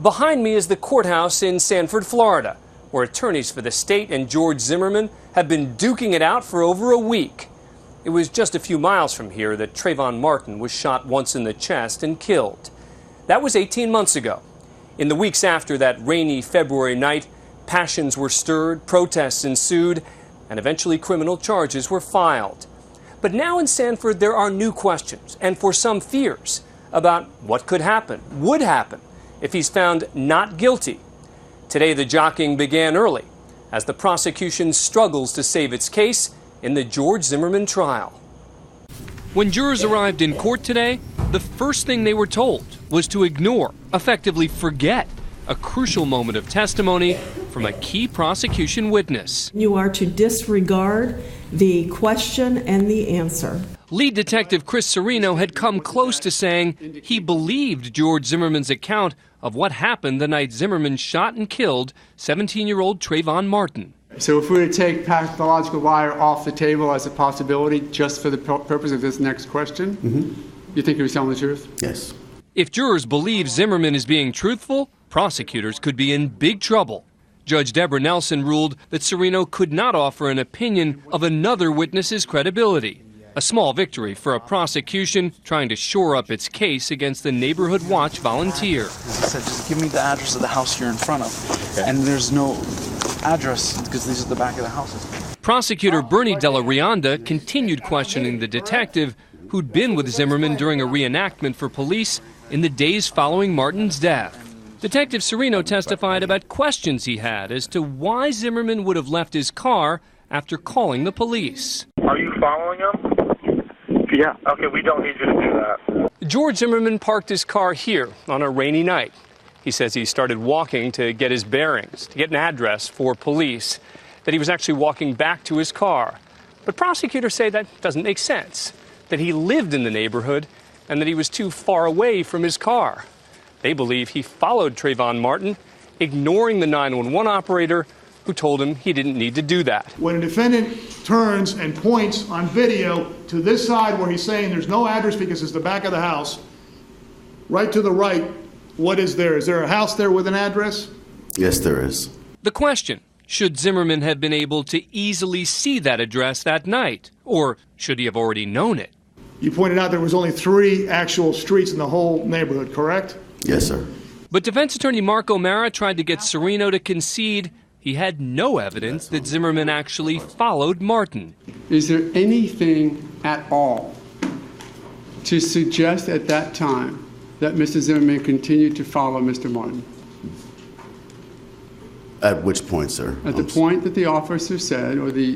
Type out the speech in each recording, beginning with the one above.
Behind me is the courthouse in Sanford, Florida, where attorneys for the state and George Zimmerman have been duking it out for over a week. It was just a few miles from here that Trayvon Martin was shot once in the chest and killed. That was 18 months ago. In the weeks after that rainy February night, passions were stirred, protests ensued, and eventually criminal charges were filed. But now in Sanford, there are new questions, and for some fears, about what could happen, would happen, if he's found not guilty. Today, the jockeying began early as the prosecution struggles to save its case in the George Zimmerman trial. When jurors arrived in court today, the first thing they were told was to ignore, effectively forget, a crucial moment of testimony from a key prosecution witness. You are to disregard the question and the answer. Lead Detective Chris Serino had come close to saying he believed George Zimmerman's account of what happened the night Zimmerman shot and killed 17-year-old Trayvon Martin. So if we were to take pathological liar off the table as a possibility just for the purpose of this next question, you think he was telling the truth? Yes. If jurors believe Zimmerman is being truthful, prosecutors could be in big trouble. Judge Deborah Nelson ruled that Serino could not offer an opinion of another witness's credibility. A small victory for a prosecution trying to shore up its case against the Neighborhood Watch volunteer. He said, just give me the address of the house you're in front of. And there's no address because these are the back of the houses. Prosecutor Bernie Della Rionda continued questioning the detective who'd been with Zimmerman during a reenactment for police in the days following Martin's death. Detective Serino testified about questions he had as to why Zimmerman would have left his car after calling the police. Are you following him? Yeah. Okay, we don't need you to do that. George Zimmerman parked his car here on a rainy night. He says he started walking to get his bearings, to get an address for police, that he was actually walking back to his car. But prosecutors say that doesn't make sense, that he lived in the neighborhood and that he was too far away from his car. They believe he followed Trayvon Martin, ignoring the 911 operator who told him he didn't need to do that. When a defendant turns and points on video to this side where he's saying there's no address because it's the back of the house, right to the right, what is there? Is there a house there with an address? Yes, there is. The question, should Zimmerman have been able to easily see that address that night? Or should he have already known it? You pointed out there was only 3 actual streets in the whole neighborhood, correct? Yes, sir. But defense attorney Mark O'Mara tried to get Serino to concede he had no evidence that Zimmerman actually followed Martin. Is there anything at all to suggest at that time that Mr. Zimmerman continued to follow Mr. Martin? At which point, sir? At the point that the officer said, or the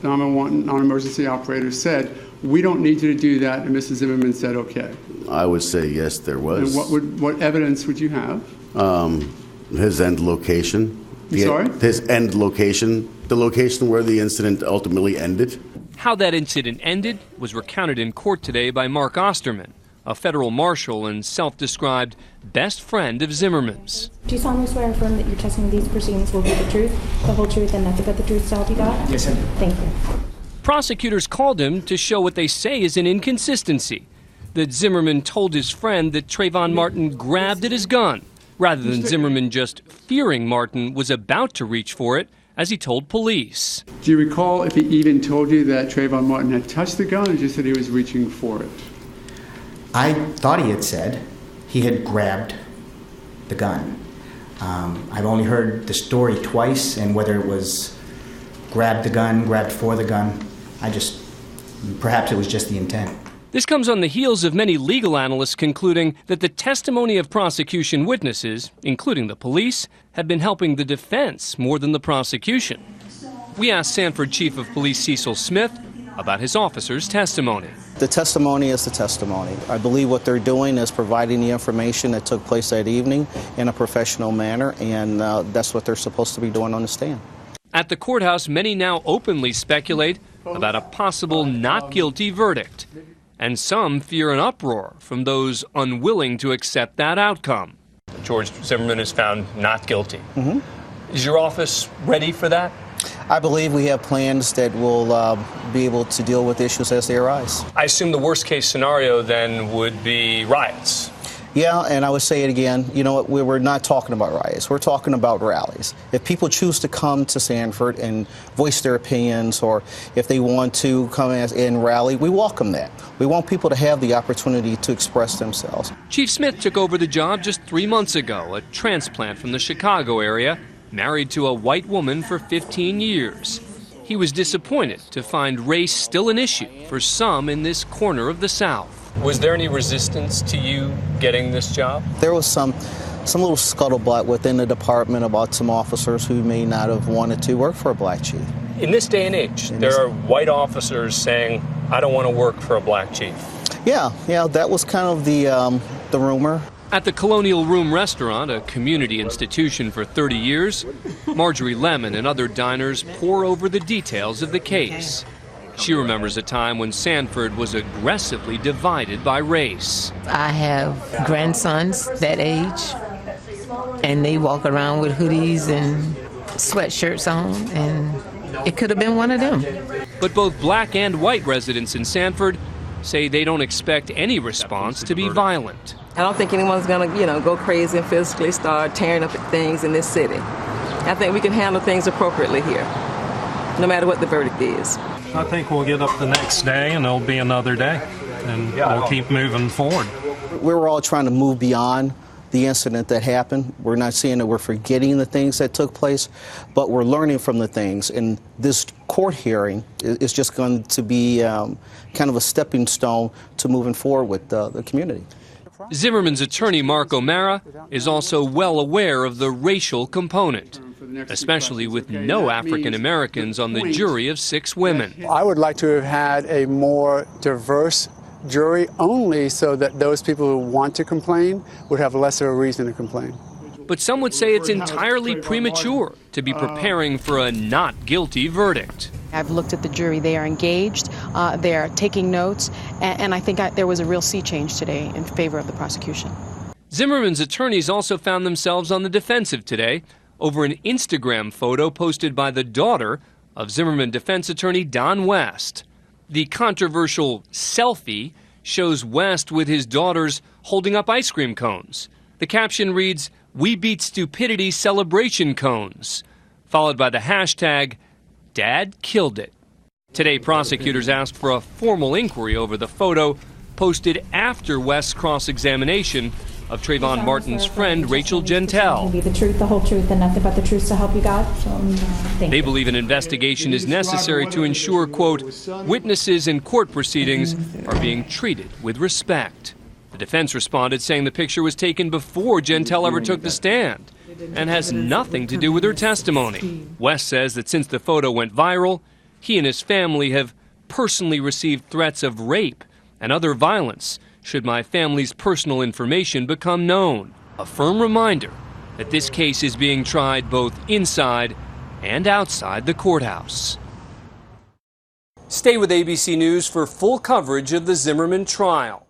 911 non-emergency operator said, we don't need you to do that, and Mr. Zimmerman said, okay. I would say yes, there was. And what evidence would you have? His end location. Sorry? His end location, the location where the incident ultimately ended. How that incident ended was recounted in court today by Mark Osterman, a federal marshal and self-described best friend of Zimmerman's. Do you solemnly swear or affirm that your testimony in these proceedings will be the truth, the whole truth, and nothing but the truth, so help you God? Yes, sir. Thank you. Prosecutors called him to show what they say is an inconsistency, that Zimmerman told his friend that Trayvon Martin grabbed at his gun, rather than Zimmerman just fearing Martin was about to reach for it, as he told police. Do you recall if he even told you that Trayvon Martin had touched the gun, or just that he was reaching for it? I thought he had said he had grabbed the gun. I've only heard the story twice, and whether it was grabbed the gun, grabbed for the gun, perhaps it was just the intent. This comes on the heels of many legal analysts concluding that the testimony of prosecution witnesses, including the police, had been helping the defense more than the prosecution. We asked Sanford Chief of Police Cecil Smith about his officer's testimony. The testimony is the testimony. I believe what they're doing is providing the information that took place that evening in a professional manner, and that's what they're supposed to be doing on the stand. At the courthouse, many now openly speculate about a possible not guilty verdict. And some fear an uproar from those unwilling to accept that outcome. George Zimmerman is found not guilty. Is your office ready for that? I believe we have plans that will be able to deal with issues as they arise. I assume the worst case scenario then would be riots. Yeah, and I would say it again, you know what, we're not talking about riots, we're talking about rallies. If people choose to come to Sanford and voice their opinions, or if they want to come and rally, we welcome that. We want people to have the opportunity to express themselves. Chief Smith took over the job just 3 months ago, a transplant from the Chicago area, married to a white woman for 15 years. He was disappointed to find race still an issue for some in this corner of the South. Was there any resistance to you getting this job? There was some little scuttlebutt within the department about some officers who may not have wanted to work for a black chief. In this day and age, there are white officers saying, I don't want to work for a black chief. Yeah, that was kind of the rumor. At the Colonial Room restaurant, a community institution for 30 years, Marjorie Lemon and other diners pore over the details of the case. She remembers a time when Sanford was aggressively divided by race. I have grandsons that age, and they walk around with hoodies and sweatshirts on, and it could have been one of them. But both black and white residents in Sanford say they don't expect any response to be violent. I don't think anyone's going to, go crazy and physically start tearing up things in this city. I think we can handle things appropriately here, no matter what the verdict is. I think we'll get up the next day and it'll be another day, and we'll keep moving forward. We were all trying to move beyond the incident that happened. We're not saying that we're forgetting the things that took place, but we're learning from the things. And this court hearing is just going to be kind of a stepping stone to moving forward with the community. Zimmerman's attorney, Mark O'Mara, is also well aware of the racial component, especially with no African Americans on the jury of 6 women. I would like to have had a more diverse jury, only so that those people who want to complain would have less of a reason to complain. But some would say it's entirely premature to be preparing for a not guilty verdict. I've looked at the jury. They are engaged, they are taking notes, and I think there was a real sea change today in favor of the prosecution. Zimmerman's attorneys also found themselves on the defensive today over an Instagram photo posted by the daughter of Zimmerman defense attorney Don West. The controversial selfie shows West with his daughters holding up ice cream cones. The caption reads, "We beat stupidity celebration cones," followed by the hashtag, "Dad killed it." Today, prosecutors asked for a formal inquiry over the photo posted after West's cross-examination of Trayvon Martin's friend, Rachel Gentile. Be the truth, the whole truth, and nothing but the truth, so help you God. They believe an investigation is necessary to ensure, quote, witnesses in court proceedings are being treated with respect. The defense responded saying the picture was taken before Gentile ever took the stand and has nothing to do with her testimony. West says that since the photo went viral, he and his family have personally received threats of rape and other violence should my family's personal information become known. A firm reminder that this case is being tried both inside and outside the courthouse. Stay with ABC News for full coverage of the Zimmerman trial.